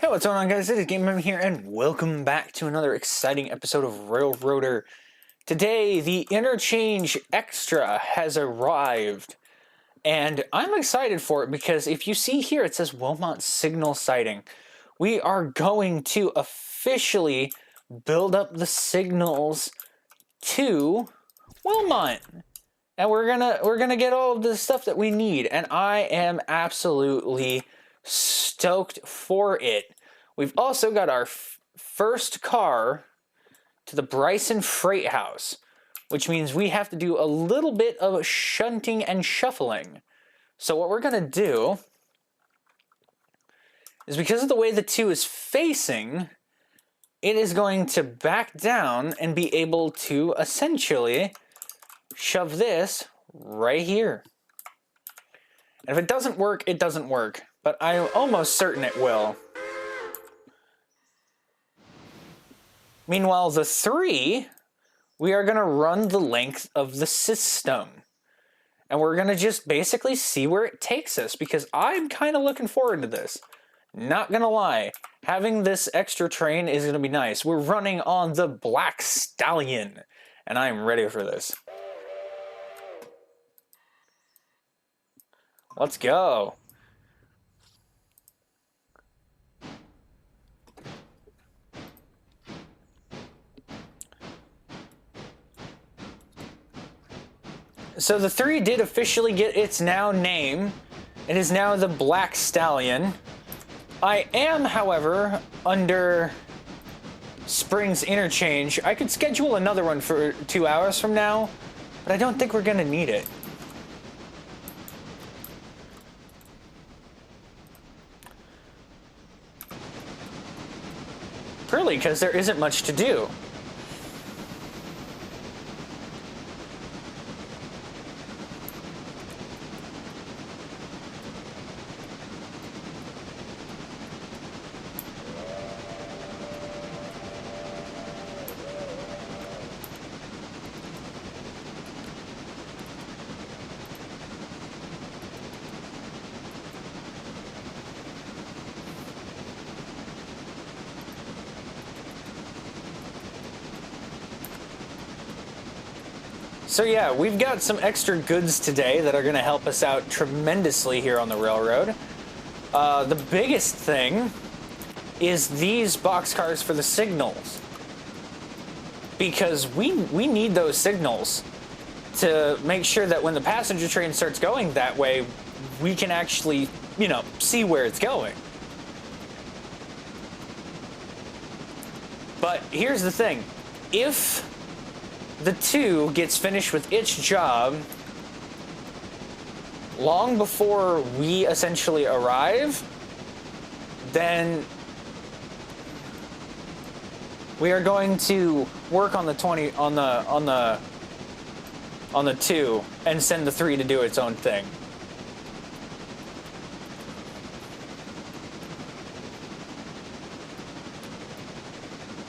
Hey, what's going on, guys? It is GameMem here, and welcome back to another exciting episode of Railroader. Today, the Interchange Extra has arrived, and I'm excited for it because if you see here, it says Wilmot Signal Sighting. We are going to officially build up the signals to Wilmot, and we're gonna get all of the stuff that we need, and I am absolutely stoked for it. We've also got our first car to the Bryson Freight House, which means we have to do a little bit of shunting and shuffling. So what we're gonna do is, because of the way the 2 is facing, it is going to back down and be able to essentially shove this right here. And if it doesn't work, it doesn't work. But I'm almost certain it will. Meanwhile, the 3, we are going to run the length of the system. And we're going to just basically see where it takes us, because I'm kind of looking forward to this. Not going to lie, having this extra train is going to be nice. We're running on the Black Stallion, and I'm ready for this. Let's go. So the 3 did officially get its now name. It is now the Black Stallion. I am, however, under Springs Interchange. I could schedule another one for 2 hours from now, but I don't think we're gonna need it. Really, because there isn't much to do. So yeah, we've got some extra goods today that are going to help us out tremendously here on the railroad. The biggest thing is these boxcars for the signals. Because we need those signals to make sure that when the passenger train starts going that way, we can actually, see where it's going. But here's the thing. If the 2 gets finished with its job long before we essentially arrive, then we are going to work on the 2 and send the 3 to do its own thing.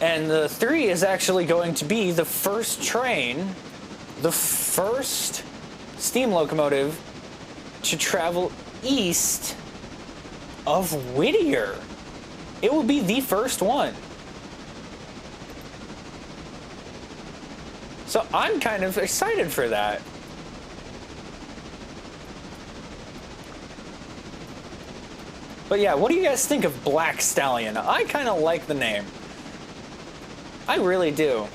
And the 3 is actually going to be the first train, the first steam locomotive to travel east of Whittier. It will be the first one. So I'm kind of excited for that. But yeah, what do you guys think of Black Stallion? I kind of like the name. I really do.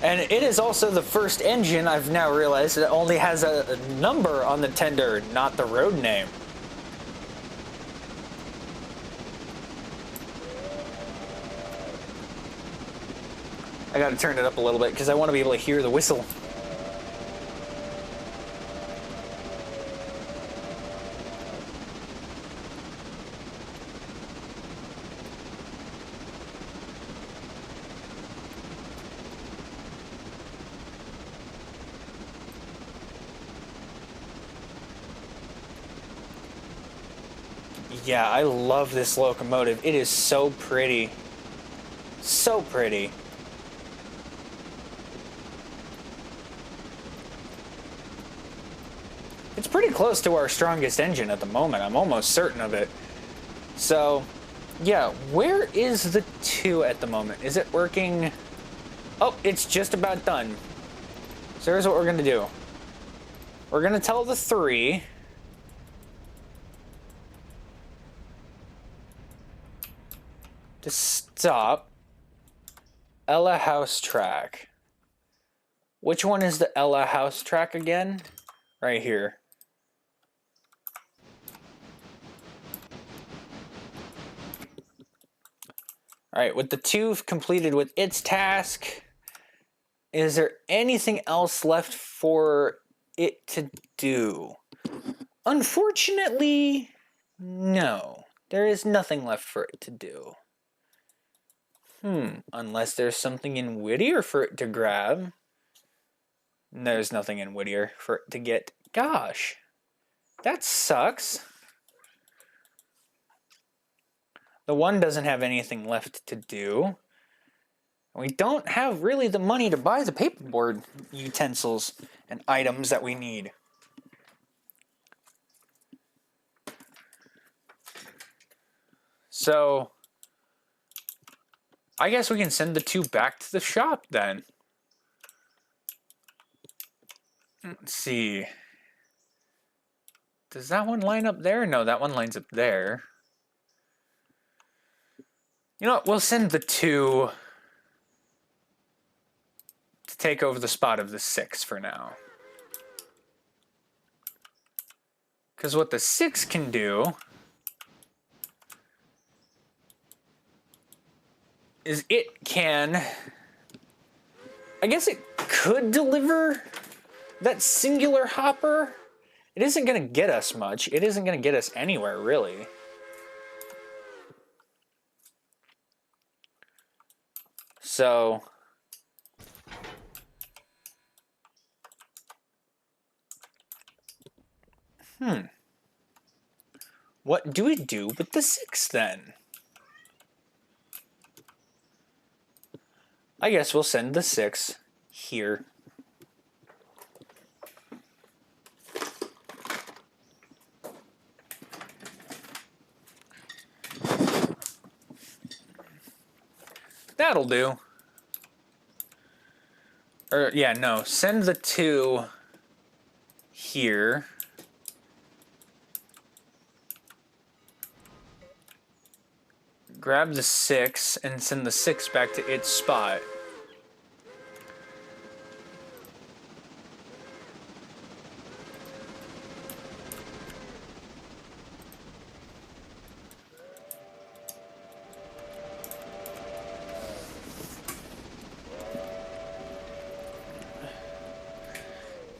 And it is also the first engine, I've now realized, that only has a number on the tender, not the road name. I gotta turn it up a little bit because I want to be able to hear the whistle. Yeah, I love this locomotive. It is so pretty. So pretty. It's pretty close to our strongest engine at the moment. I'm almost certain of it. So, yeah, where is the 2 at the moment? Is it working? Oh, it's just about done. So here's what we're going to do. We're going to tell the 3 to stop Ella House track. Which one is the Ella House track again? Right here. Alright, with the 2 completed with its task, is there anything else left for it to do? Unfortunately, no. There is nothing left for it to do. Unless there's something in Whittier for it to grab. There's nothing in Whittier for it to get. Gosh, that sucks. The 1 doesn't have anything left to do. We don't have really the money to buy the paperboard utensils and items that we need. So, I guess we can send the 2 back to the shop then. Let's see. Does that one line up there? No, that one lines up there. You know what? We'll send the 2 to take over the spot of the 6 for now. Because what the 6 can do is it can... I guess it could deliver that singular hopper. It isn't going to get us much. It isn't going to get us anywhere, really. So... What do we do with the 6 then? I guess we'll send the 6 here. That'll do. Or, yeah, no. Send the 2 here. Grab the 6 and send the 6 back to its spot.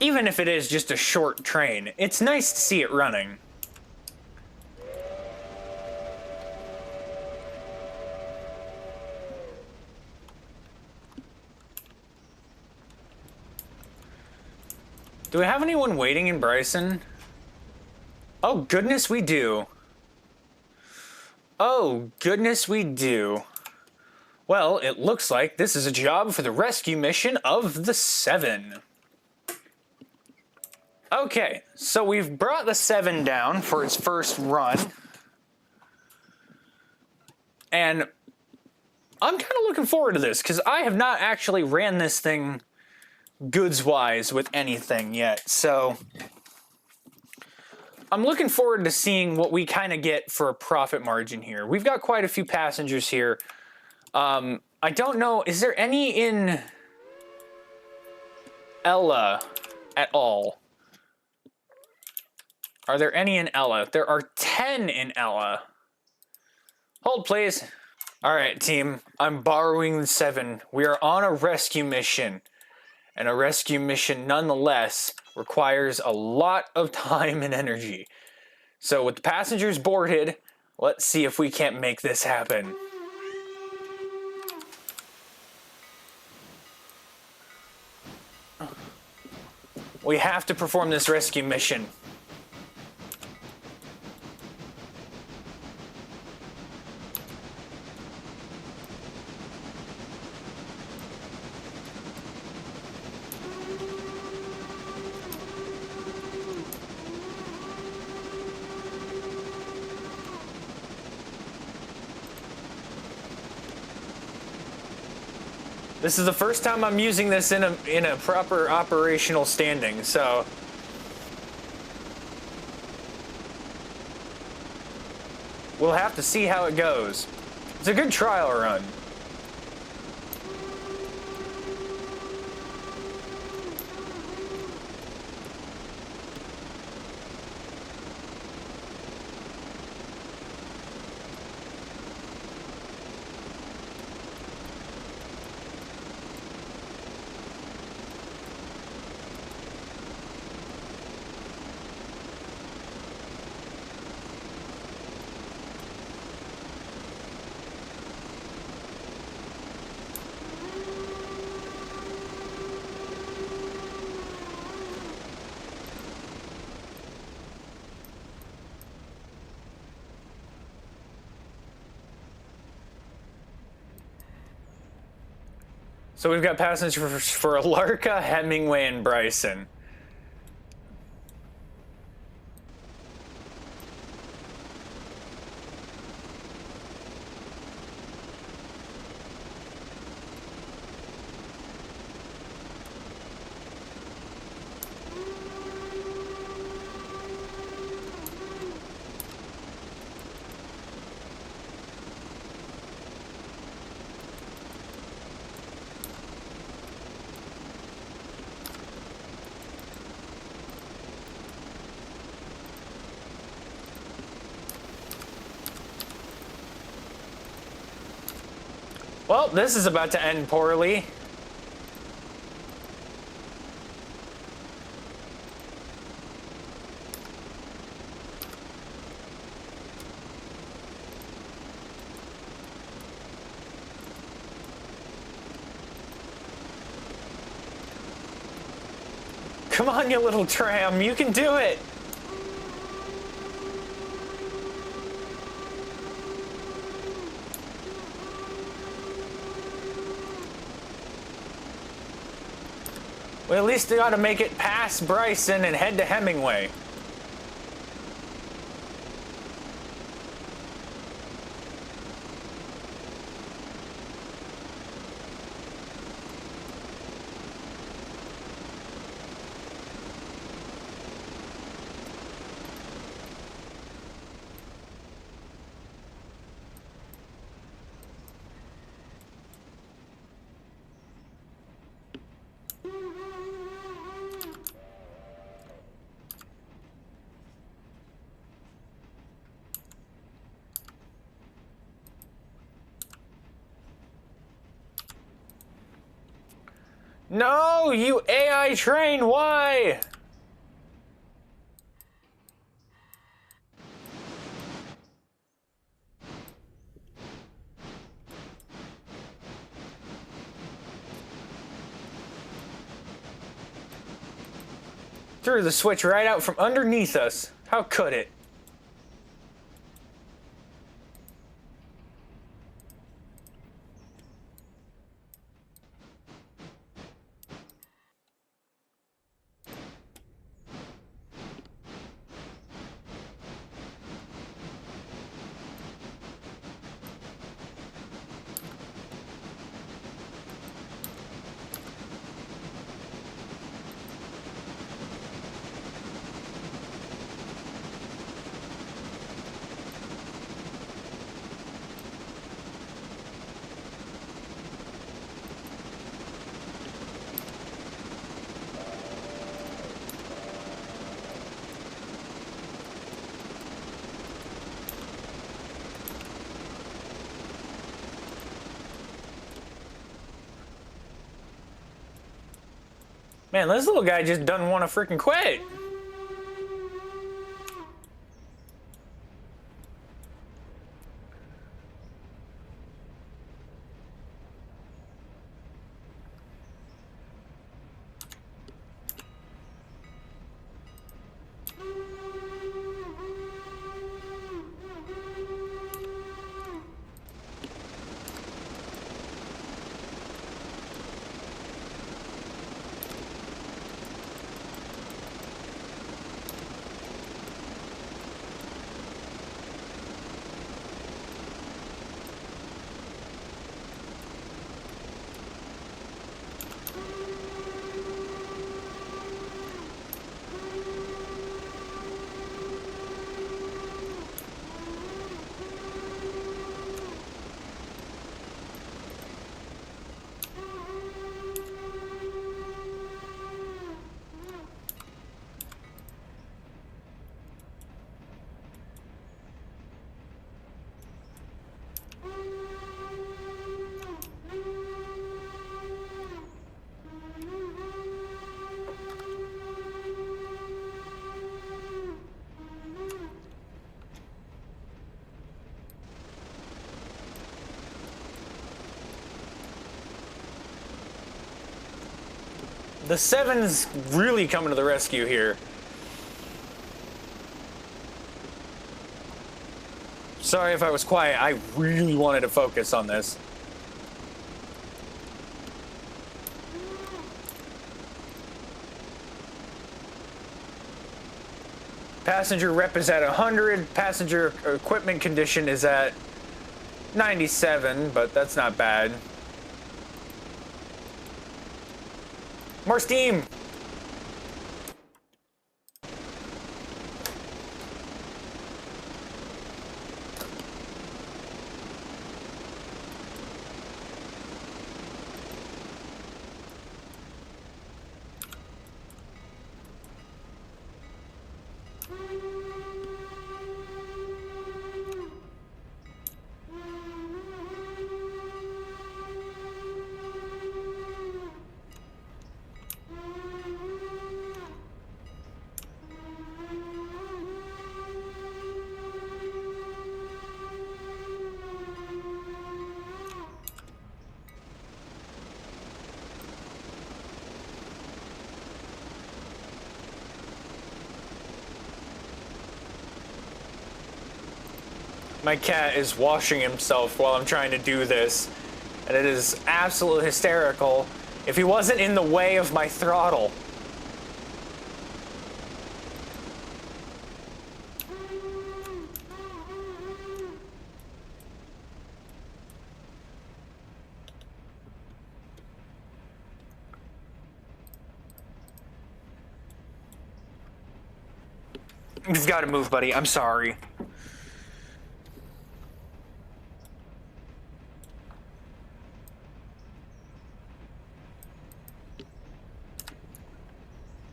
Even if it is just a short train, it's nice to see it running. Do we have anyone waiting in Bryson? Oh, goodness, we do. Oh, goodness, we do. Well, it looks like this is a job for the rescue mission of the 7. Okay, so we've brought the 7 down for its first run. And I'm kind of looking forward to this, because I have not actually ran this thing goods-wise with anything yet, so I'm looking forward to seeing what we kind of get for a profit margin here. We've got quite a few passengers here. I don't know, is there any in Ella at all? Are there any in Ella? There are 10 in Ella. Hold, please. All right, team, I'm borrowing the 7. We are on a rescue mission. And a rescue mission, nonetheless, requires a lot of time and energy. So with the passengers boarded, let's see if we can't make this happen. We have to perform this rescue mission. This is the first time I'm using this in a proper operational standing, so we'll have to see how it goes. It's a good trial run. So we've got passengers for Alarka, Hemingway, and Bryson. Well, this is about to end poorly. Come on, you little tram, you can do it! We at least got to make it past Bryson and head to Hemingway. No, you AI train, why? Threw the switch right out from underneath us. How could it? Man, this little guy just doesn't want to freaking quit. The 7's really coming to the rescue here. Sorry if I was quiet. I really wanted to focus on this. Passenger rep is at 100. Passenger equipment condition is at 97, but that's not bad. More steam! My cat is washing himself while I'm trying to do this, and it is absolutely hysterical if he wasn't in the way of my throttle. You've got to move, buddy. I'm sorry.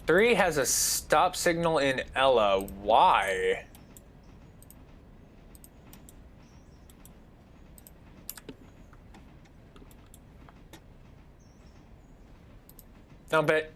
Three has a stop signal in Ella. Why? Dump it.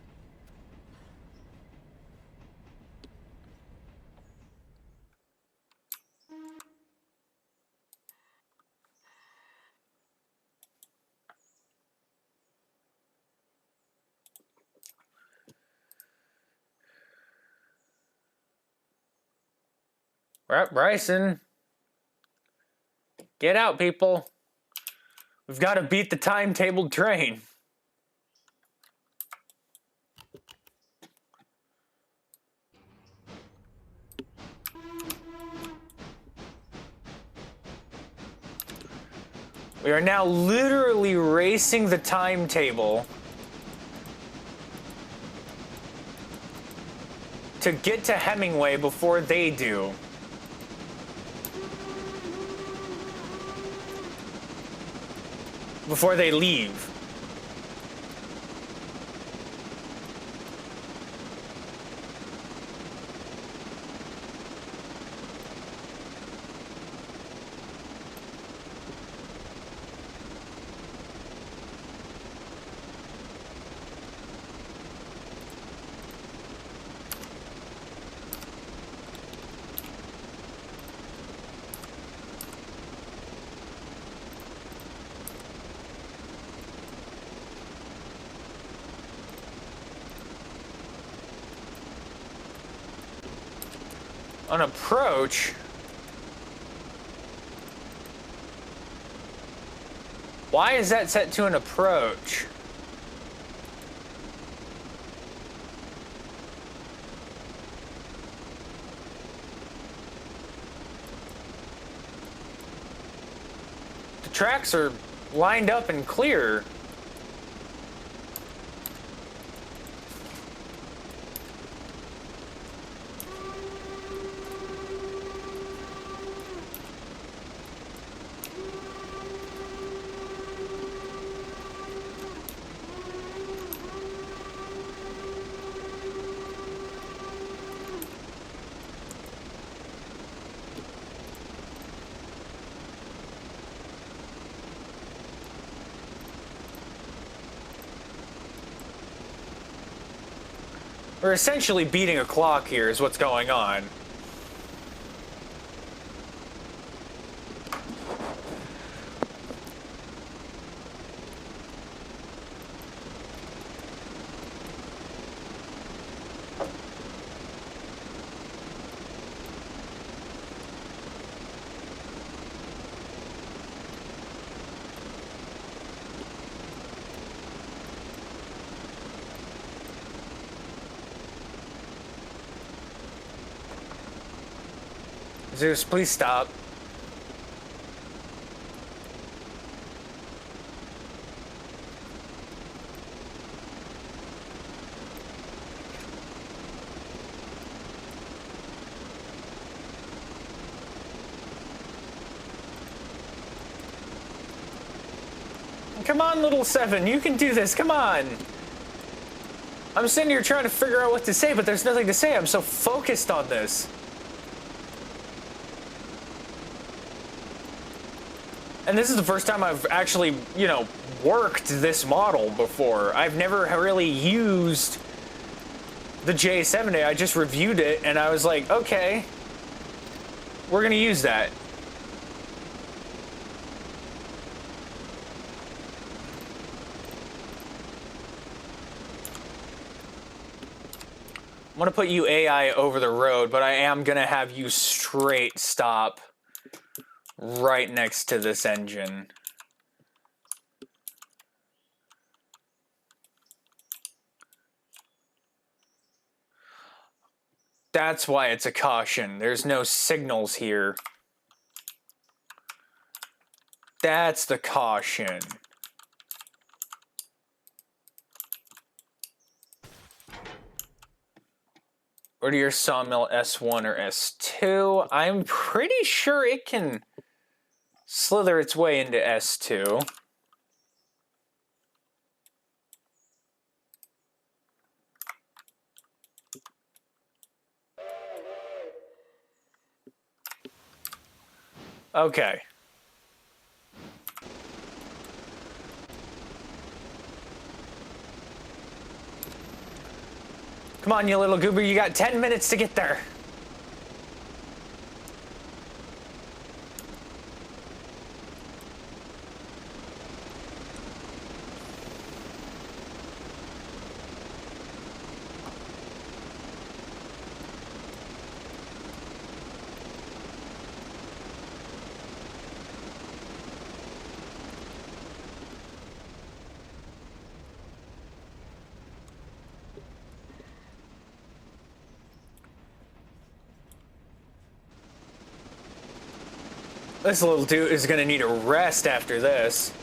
Bryson. Get out, people. We've got to beat the timetabled train. We are now literally racing the timetable to get to Hemingway before they do. Before they leave. An approach? Why is that set to an approach? The tracks are lined up and clear. We're essentially beating a clock here is what's going on. Zeus, please stop. Come on, little seven, you can do this, come on! I'm sitting here trying to figure out what to say, but there's nothing to say. I'm so focused on this. And this is the first time I've actually, you know, worked this model before. I've never really used the J70. I just reviewed it, and I was like, okay, we're gonna use that. I'm gonna put you AI over the road, but I am gonna have you straight stop right next to this engine. That's why it's a caution. There's no signals here. That's the caution. Or to your sawmill S1 or S2. I'm pretty sure it can slither its way into S2. Okay. Come on, you little goober, you got 10 minutes to get there. This little dude is gonna need a rest after this.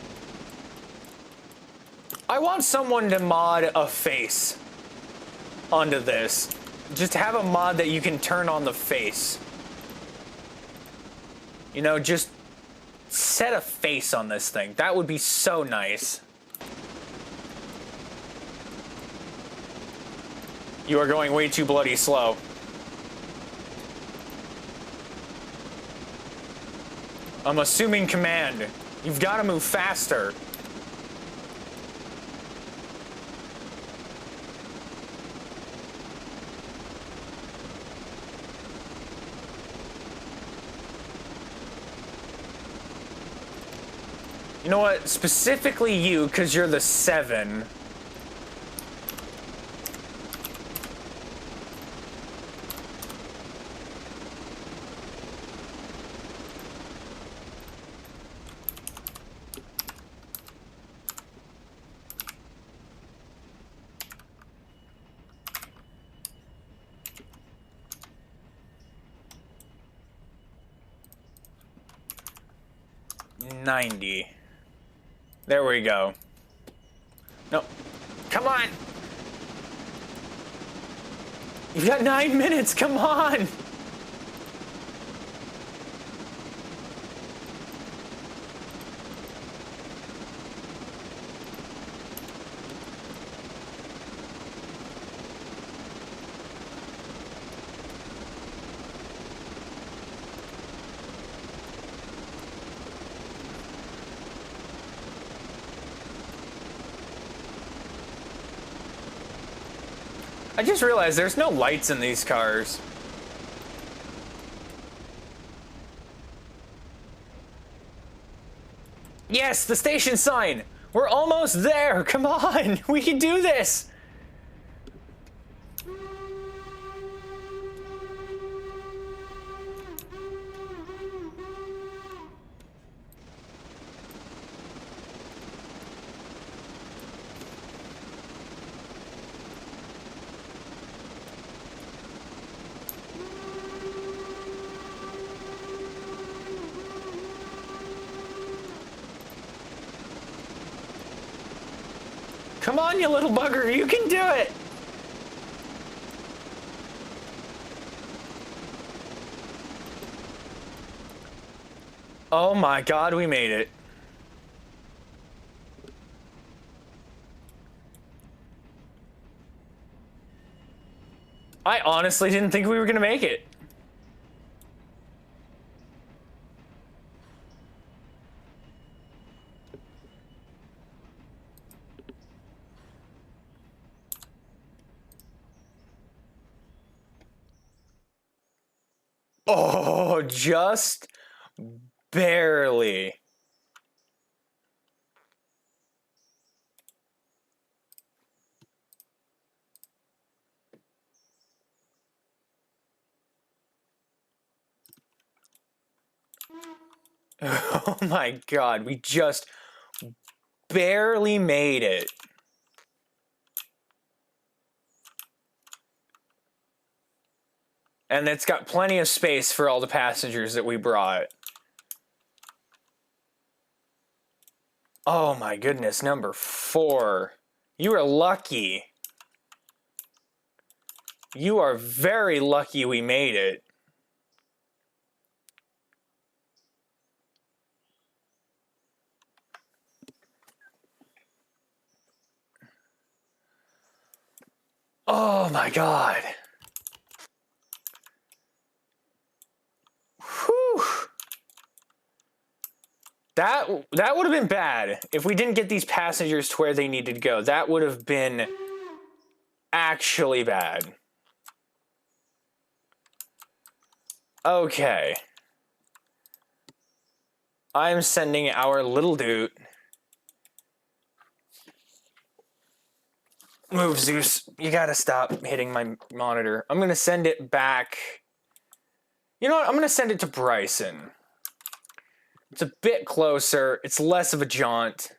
I want someone to mod a face onto this. Just have a mod that you can turn on the face. You know, just set a face on this thing. That would be so nice. You are going way too bloody slow. I'm assuming command. You've got to move faster. You know what? Specifically you, because you're the 7. $90. There we go. No. Come on! You've got 9 minutes, come on! I just realized there's no lights in these cars. Yes, the station sign! We're almost there! Come on! We can do this! Come on, you little bugger, you can do it! Oh my god, we made it. I honestly didn't think we were gonna make it. Oh, just barely. Oh my god, we just barely made it. And it's got plenty of space for all the passengers that we brought. Oh my goodness, number 4. You are lucky. You are very lucky we made it. Oh my god. Whew. That would have been bad if we didn't get these passengers to where they needed to go. That would have been actually bad. Okay. I'm sending our little dude. Move, Zeus. You gotta stop hitting my monitor. I'm gonna send it back. You know what? I'm gonna send it to Bryson. It's a bit closer. It's less of a jaunt.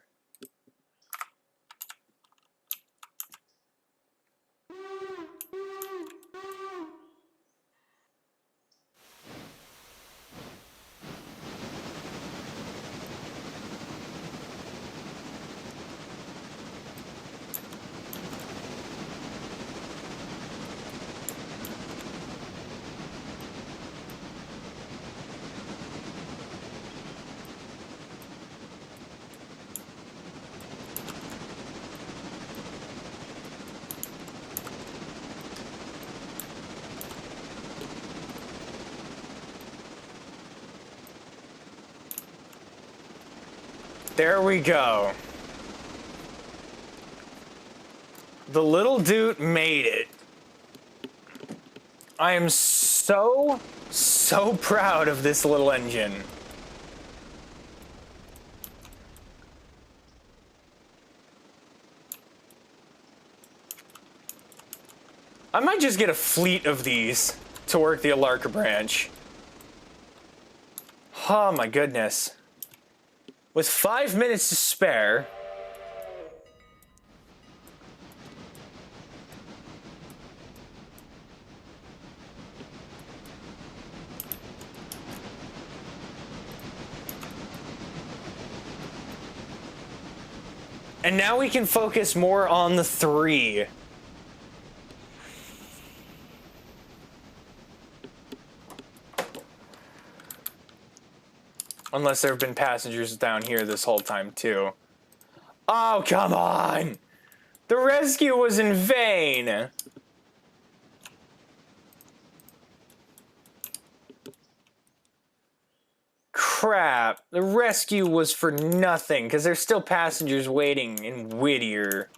There we go. The little dude made it. I am so proud of this little engine. I might just get a fleet of these to work the Alarka branch. Oh my goodness. With 5 minutes to spare. And now we can focus more on the 3. Unless there have been passengers down here this whole time, too. Oh, come on! The rescue was in vain! Crap. The rescue was for nothing, because there's still passengers waiting in Whittier.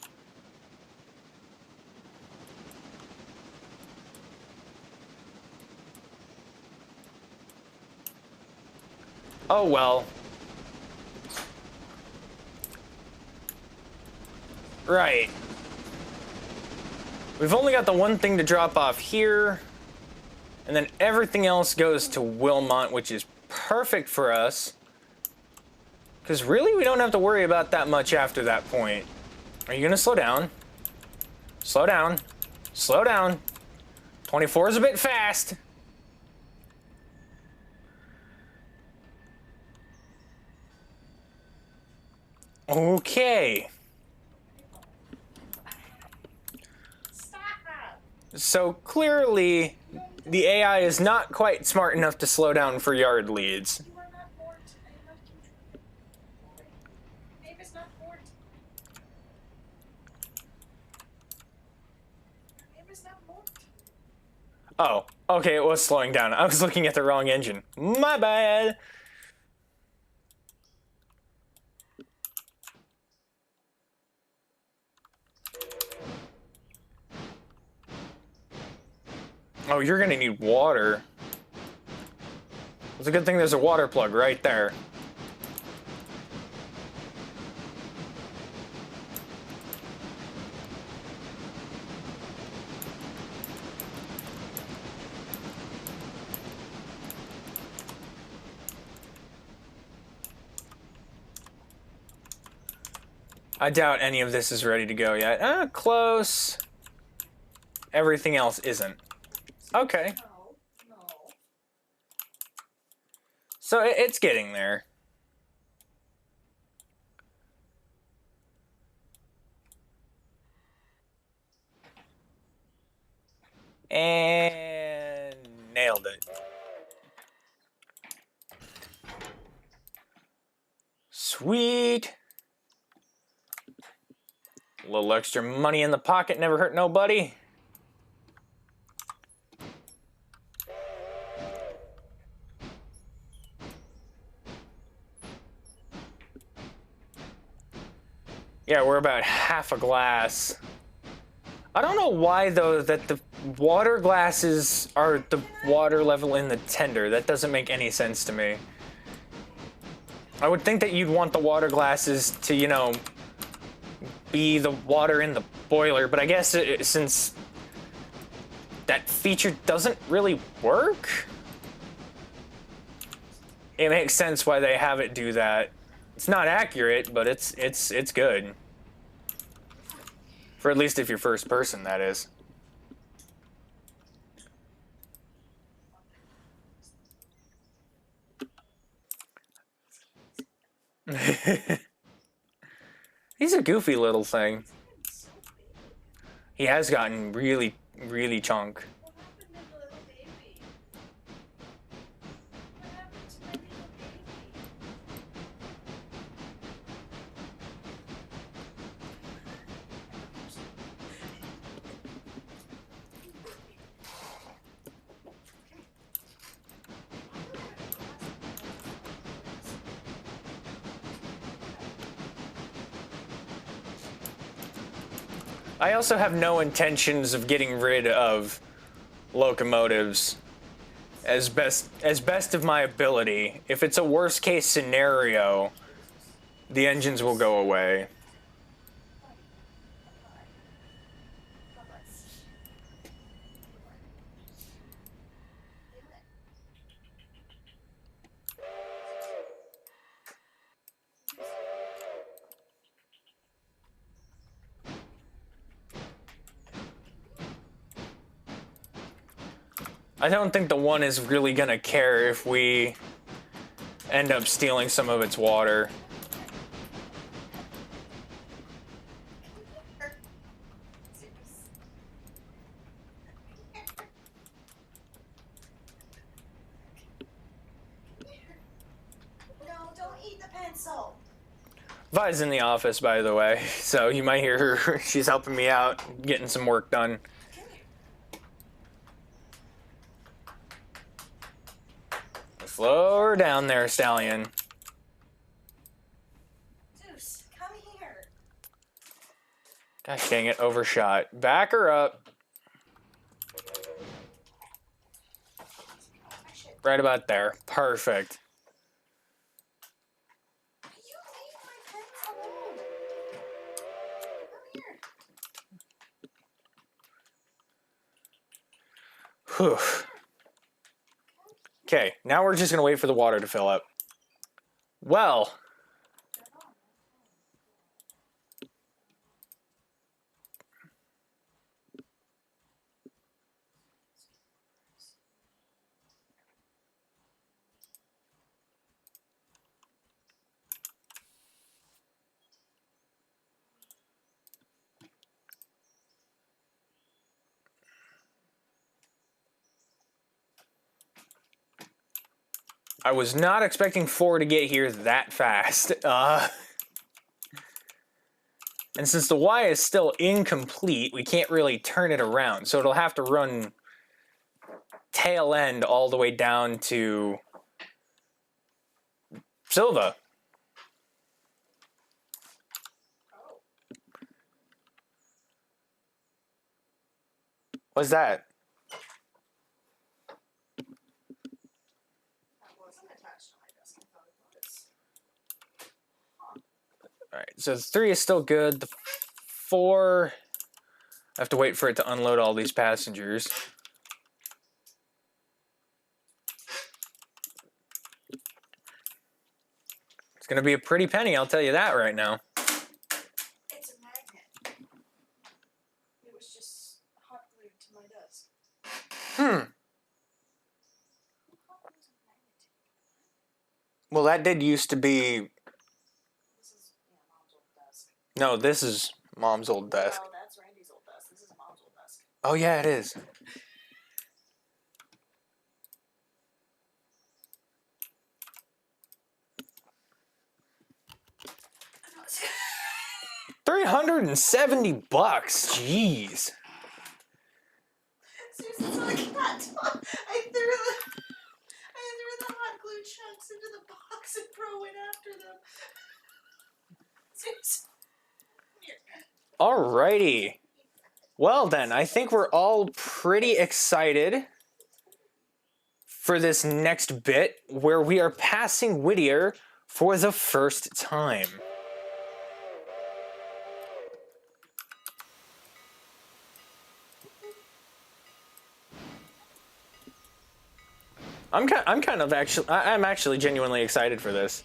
Oh well. Right. We've only got the one thing to drop off here. And then everything else goes to Wilmot, which is perfect for us. Because really, we don't have to worry about that much after that point. Are you going to slow down? Slow down. Slow down. 24 is a bit fast. Okay. So clearly, the AI is not quite smart enough to slow down for yard leads. Oh, okay, it was slowing down. I was looking at the wrong engine. My bad. Oh, you're gonna need water. It's a good thing there's a water plug right there. I doubt any of this is ready to go yet. Close. Everything else isn't. Okay. So it's getting there. And nailed it. Sweet. A little extra money in the pocket never hurt nobody. Yeah, we're about half a glass. I don't know why, though, that the water glasses are the water level in the tender. That doesn't make any sense to me. I would think that you'd want the water glasses to, you know, be the water in the boiler, but I guess since that feature doesn't really work, it makes sense why they have it do that. It's not accurate, but it's good. For at least if you're first person, that is. He's a goofy little thing. He has gotten really, really chunk. I also have no intentions of getting rid of locomotives as best of my ability. If it's a worst case scenario, the engines will go away. I don't think the one is really gonna care if we end up stealing some of its water. No, don't eat the pencil. Vi's in the office, by the way, so you might hear her. She's helping me out, getting some work done. Slow her down there, Stallion. Zeus, come here. Gosh dang it, overshot. Back her up. Right about there. Perfect. You leave my pens alone. Come here. Whew. Okay, now we're just gonna wait for the water to fill up. Well, I was not expecting 4 to get here that fast. And since the Y is still incomplete, we can't really turn it around. So it'll have to run tail end all the way down to Silva. What's that? All right, so the 3 is still good. The 4, I have to wait for it to unload all these passengers. It's gonna be a pretty penny, I'll tell you that right now. It's a magnet. It was just hot glued to my desk. Well, that did used to be. This is Mom's old desk. No, this is Mom's old desk. Oh, that's Randy's old desk. This is Mom's old desk. Oh, yeah, it is. $370. Jeez. Seriously, so I got I threw the hot glue chunks into the box and Bro went after them. Seriously. Here. Alrighty. Well then, I think we're all pretty excited for this next bit where we are passing Whittier for the first time. I'm actually genuinely excited for this.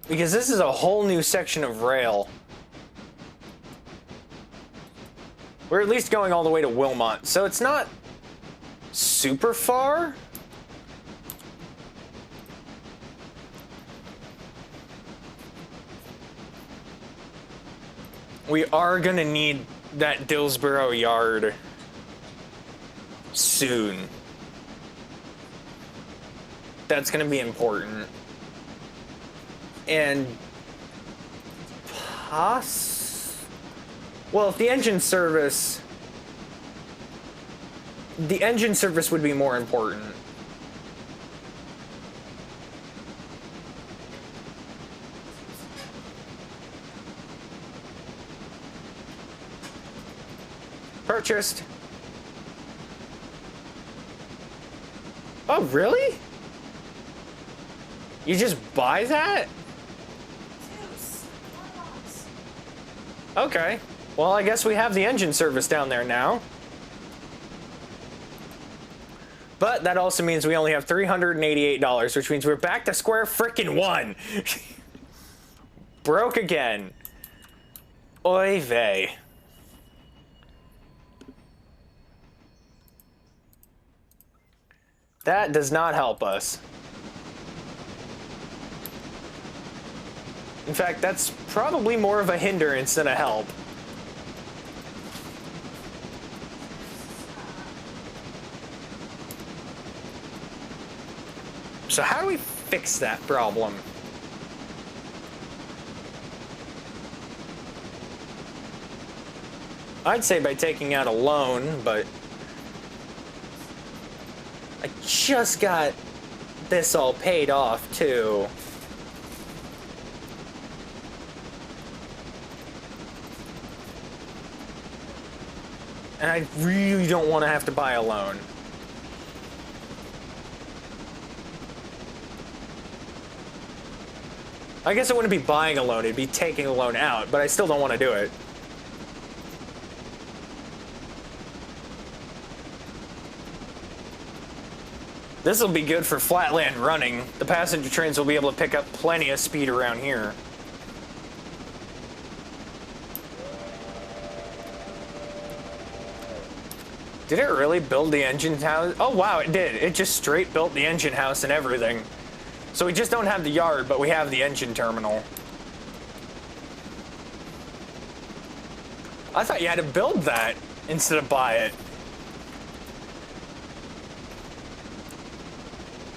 Because this is a whole new section of rail. We're at least going all the way to Wilmot, so it's not super far. We are gonna need that Dillsborough yard soon. That's gonna be important. And well, if the engine service would be more important. Purchased. Oh, really? You just buy that? Zeus. Warlocks. Okay. Well, I guess we have the engine service down there now. But that also means we only have $388, which means we're back to square frickin' one. Broke again. Oy vey. That does not help us. In fact, that's probably more of a hindrance than a help. So how do we fix that problem? I'd say by taking out a loan, but I just got this all paid off too. And I really don't want to have to buy a loan. I guess it wouldn't be buying a loan, it'd be taking a loan out, but I still don't want to do it. This will be good for flatland running. The passenger trains will be able to pick up plenty of speed around here. Did it really build the engine house? Oh wow, it did. It just straight built the engine house and everything. So we just don't have the yard, but we have the engine terminal. I thought you had to build that instead of buy it.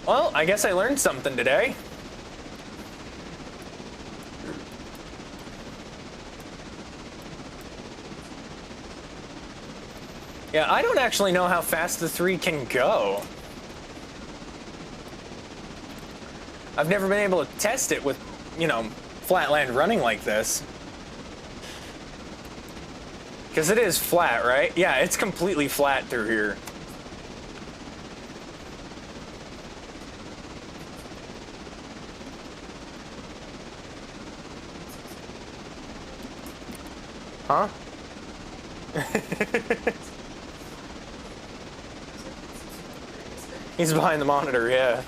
Well, I guess I learned something today. Yeah, I don't actually know how fast the 3 can go. I've never been able to test it with, you know, flatland running like this. Because it is flat, right? Yeah, it's completely flat through here. Huh? He's behind the monitor, yeah.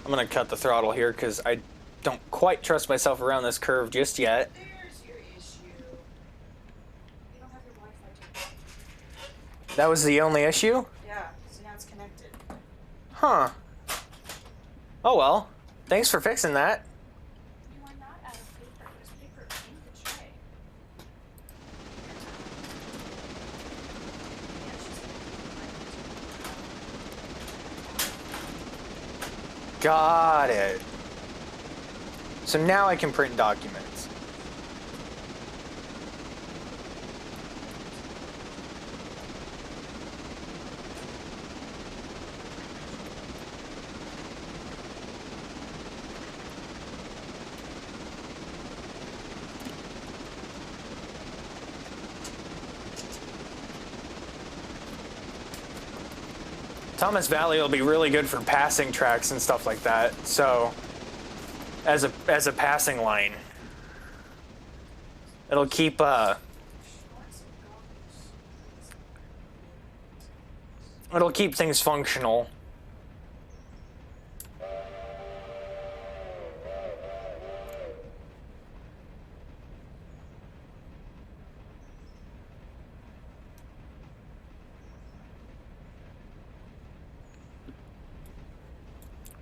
I'm gonna cut the throttle here because I don't quite trust myself around this curve just yet. There's your issue. You don't have your Wi-Fi turned on. That was the only issue? Yeah, so now it's connected. Huh. Oh well. Thanks for fixing that. You are not out of paper. There's paper in the tray. Yeah, she's connected. Got it. So now I can print documents. Thomas Valley will be really good for passing tracks and stuff like that. So, as a passing line, it'll keep it'll keep things functional.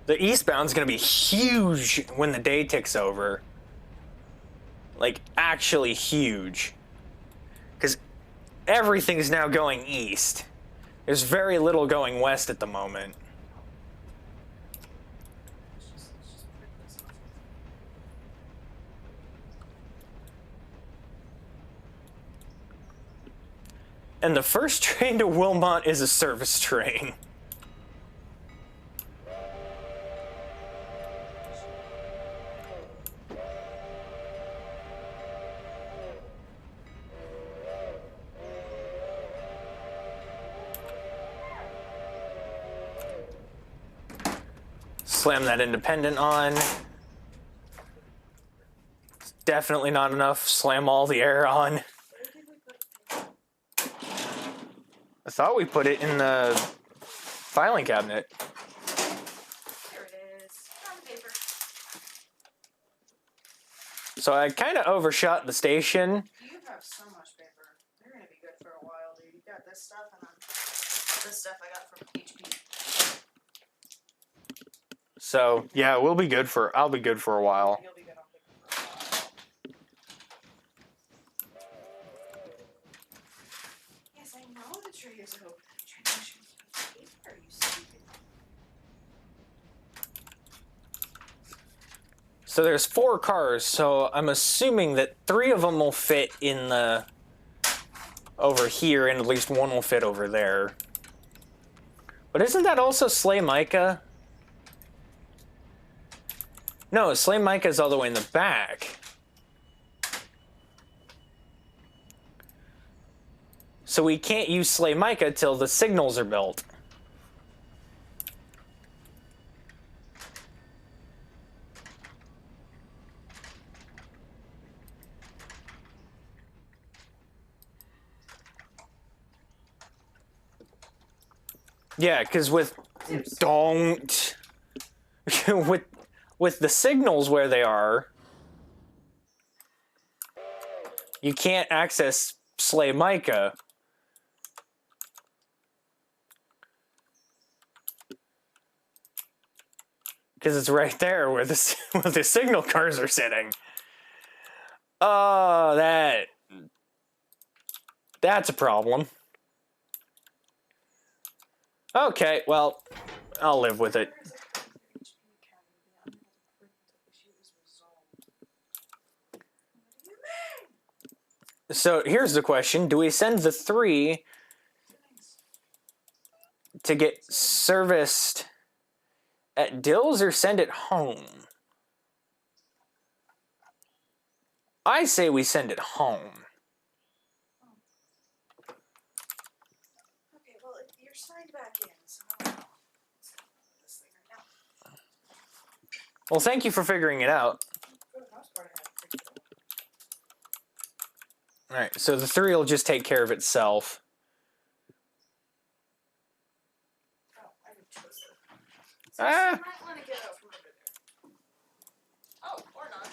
The eastbound's gonna be huge when the day ticks over. Like, actually huge. Because everything's now going east. There's very little going west at the moment. And the first train to Wilmot is a service train. Slam that independent on. It's definitely not enough. Slam all the air on. I thought we put it in the filing cabinet. There it is. On paper. So I kind of overshot the station. You have so much paper. You're gonna be good for a while, dude. You got this stuff and this stuff I got from HP. So yeah, I'll be good for a while. You'll be good on paper for a while. Yes, I know the tree is open. I'm trying to make sure you have paper, you stupid. So there's 4 cars, so I'm assuming that 3 of them will fit in the over here, and at least 1 will fit over there. But isn't that also Slay Micah? No, Slay Micah's all the way in the back. So we can't use Slay Micah till the signals are built. Yeah, because with don't with the signals where they are, You can't access Slay Micah. Because it's right there where the, where the signal cars are sitting. Oh, that's a problem. Okay, well, I'll live with it. So here's the question. Do we send the 3 to get serviced at Dill's or send it home? I say we send it home. Okay, well, you're signed back in, so I don't know. This thing right now. Well, thank you for figuring it out. For the most part, I have it figured out. Alright, so the 3 will just take care of itself. Oh, I didn't twist it. So Ah! you might want to get out from over there. Oh, or not.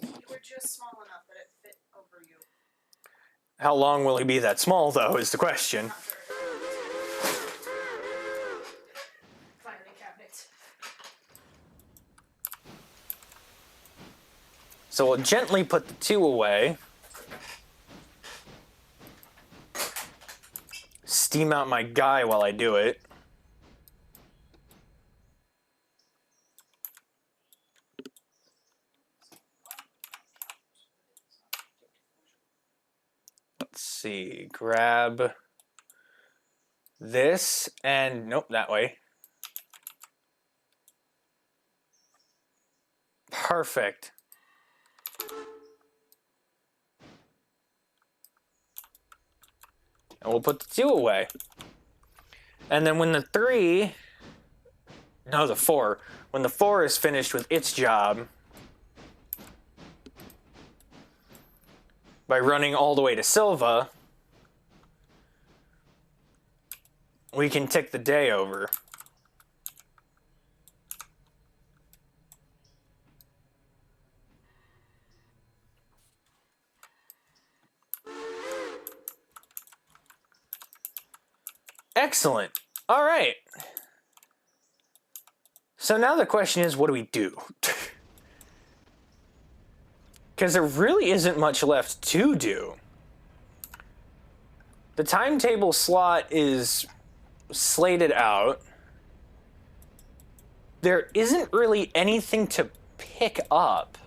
You were just small enough that it fit over you. How long will he be that small, though, is the question. Not very. Filing cabinet. So we'll gently put the 2 away. Steam out my guy while I do it. Let's see, grab this and nope, that way. Perfect. And we'll put the 2 away. And then when the 3, no, the 4, when the 4 is finished with its job, by running all the way to Silva, we can tick the day over. Excellent. All right. So now the question is, what do we do? Because there really isn't much left to do. The timetable slot is slated out. There isn't really anything to pick up.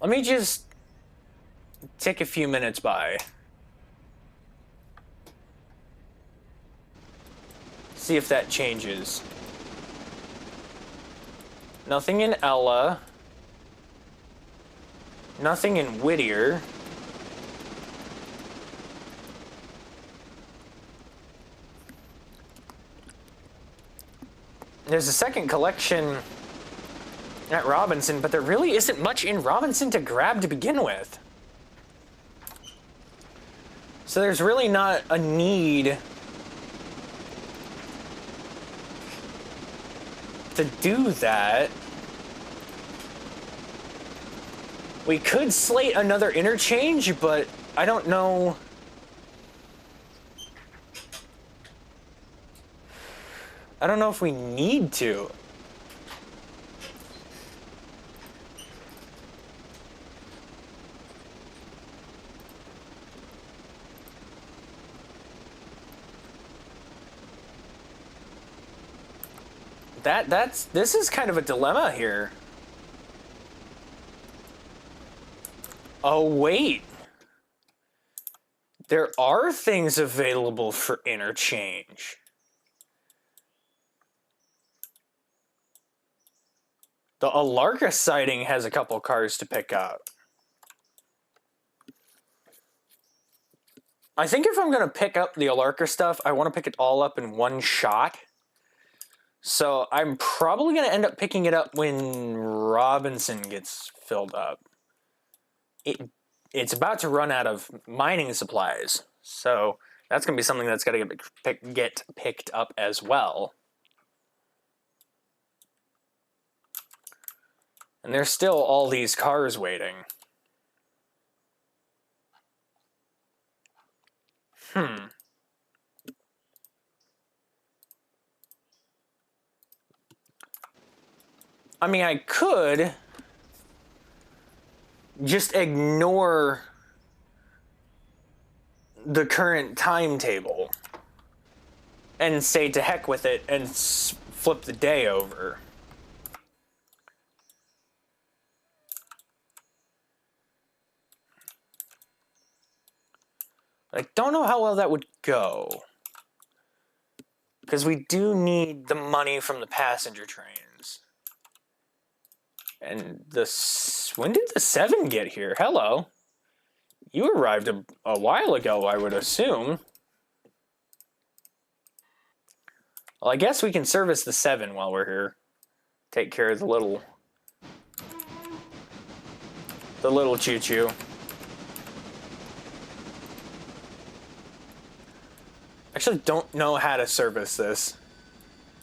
Let me just tick a few minutes by. See if that changes. Nothing in Ella. Nothing in Whittier. There's a second collection at Robinson, but there really isn't much in Robinson to grab to begin with. So there's really not a need to do that. We could slate another interchange, but I don't know. I don't know if we need to. This is kind of a dilemma here. Oh, wait. There are things available for interchange. The Alarka sighting has a couple cars to pick up. I think if I'm going to pick up the Alarka stuff, I want to pick it all up in one shot. So I'm probably going to end up picking it up when Robinson gets filled up. It's about to run out of mining supplies. So that's going to be something that's got to get picked up as well. And there's still all these cars waiting. I mean, I could just ignore the current timetable and say to heck with it and flip the day over. I don't know how well that would go. Because we do need the money from the passenger trains. And when did the 7 get here? Hello. You arrived a while ago, I would assume. Well, I guess we can service the 7 while we're here. Take care of the little choo-choo. Actually don't know how to service this.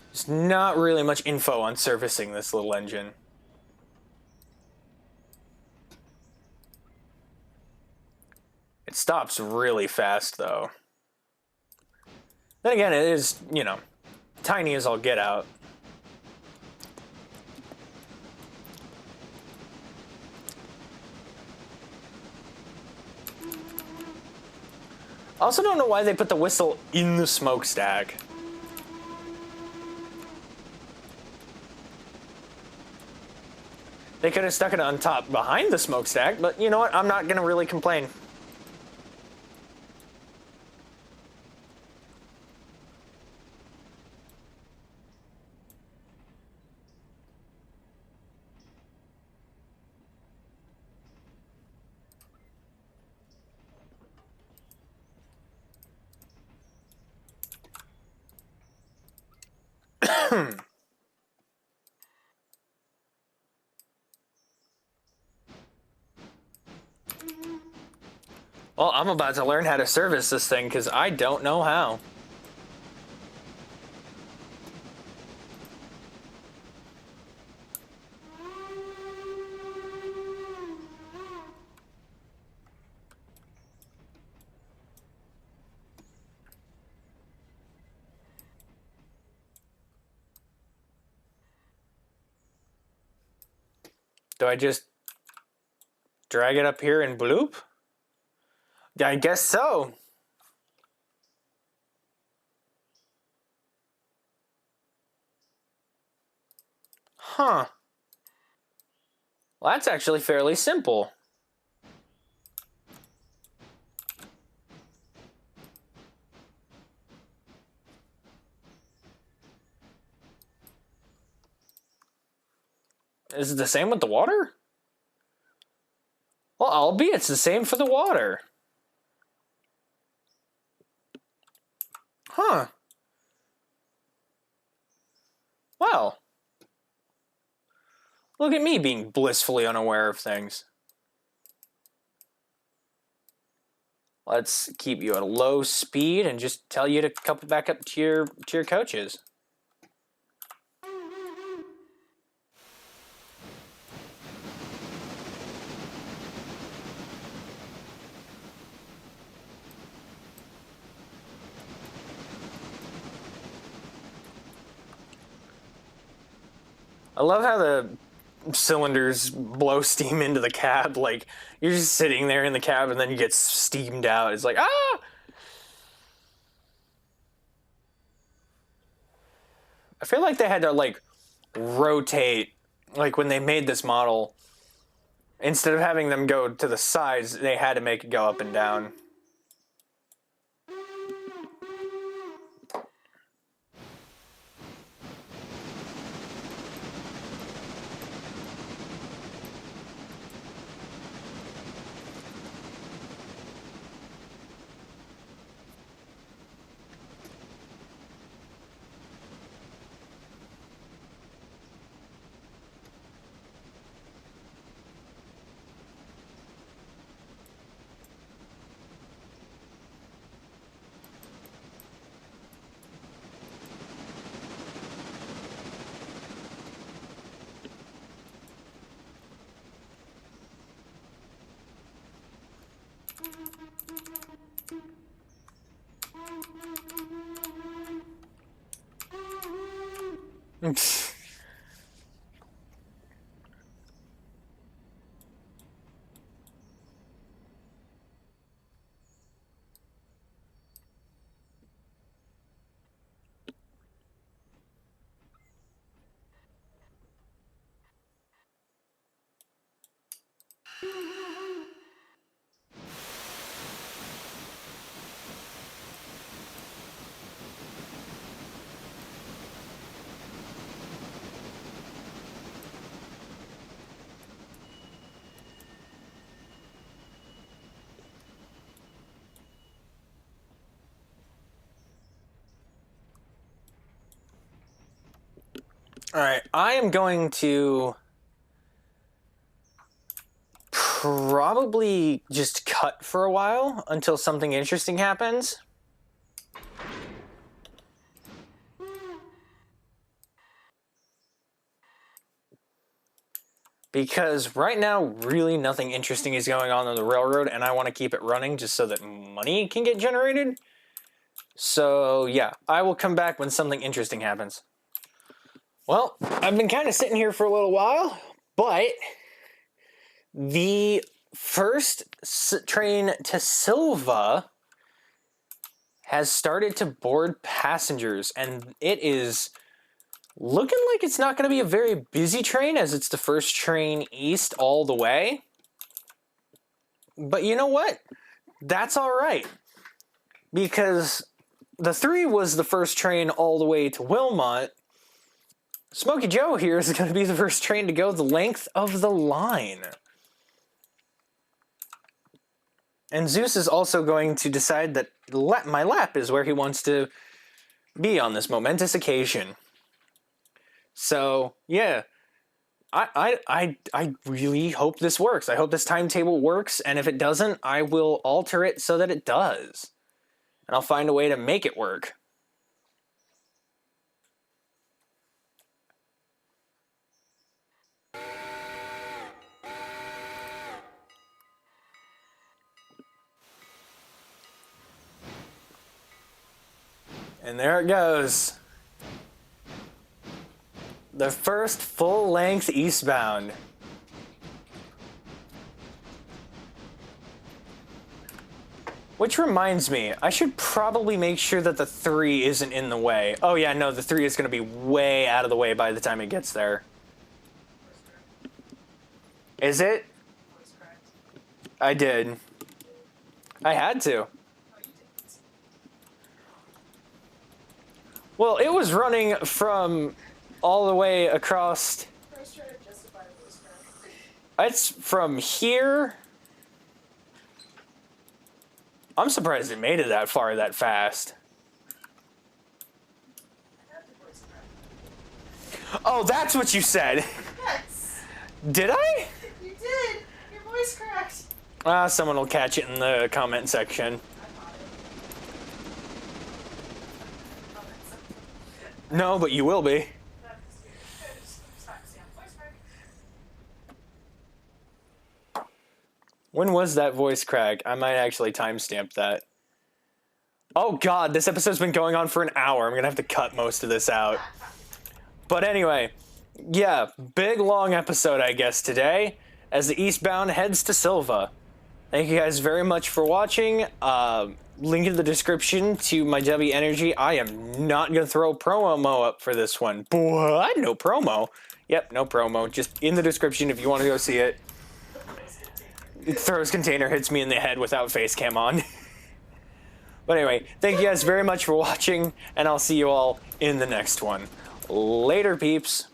There's not really much info on servicing this little engine. It stops really fast, though. Then again, it is, tiny as all get out. I also don't know why they put the whistle in the smokestack. They could have stuck it on top behind the smokestack, but you know what? I'm not going to really complain. Well, I'm about to learn how to service this thing because I don't know how. Do I just drag it up here and bloop? I guess so. Huh. Well, that's actually fairly simple. Is it the same with the water? Well, albeit it's the same for the water. Huh. Well. Look at me being blissfully unaware of things. Let's keep you at a low speed and just tell you to couple back up to your coaches. I love how the cylinders blow steam into the cab. Like, you're just sitting there in the cab and then you get steamed out. It's like, ah! I feel like they had to, like, rotate, like, when they made this model. Instead of having them go to the sides, they had to make it go up and down. Alright, I am going to probably just cut for a while until something interesting happens. Because right now, really nothing interesting is going on the railroad, and I want to keep it running just so that money can get generated. So, yeah, I will come back when something interesting happens. Well, I've been kind of sitting here for a little while, but the first train to Silva has started to board passengers, and it is looking like it's not going to be a very busy train, as it's the first train east all the way. But you know what? That's all right, because the 3 was the first train all the way to Wilmot. Smokey Joe here is going to be the first train to go the length of the line. And Zeus is also going to decide that my lap is where he wants to be on this momentous occasion. So, yeah, I really hope this works. I hope this timetable works, and if it doesn't, I will alter it so that it does. And I'll find a way to make it work. And there it goes. The first full-length eastbound. Which reminds me, I should probably make sure that the 3 isn't in the way. Oh yeah, no, the 3 is going to be way out of the way by the time it gets there. Is it? I did. I had to. Well, it was running from all the way across. It's from here. I'm surprised it made it that far that fast. Oh, that's what you said. Yes. Did I? You did. Your voice cracked. Someone will catch it in the comment section. No, but you will be. When was that voice crack? I might actually timestamp that. Oh god, this episode's been going on for an hour. I'm gonna have to cut most of this out. But anyway, yeah, big long episode, I guess, today, as the eastbound heads to Silva. Thank you guys very much for watching. Link in the description to my W Energy. I am not going to throw a promo up for this one. What? No promo? Yep, no promo. Just in the description if you want to go see it. Throws container hits me in the head without face cam on. But anyway, thank you guys very much for watching, and I'll see you all in the next one. Later, peeps.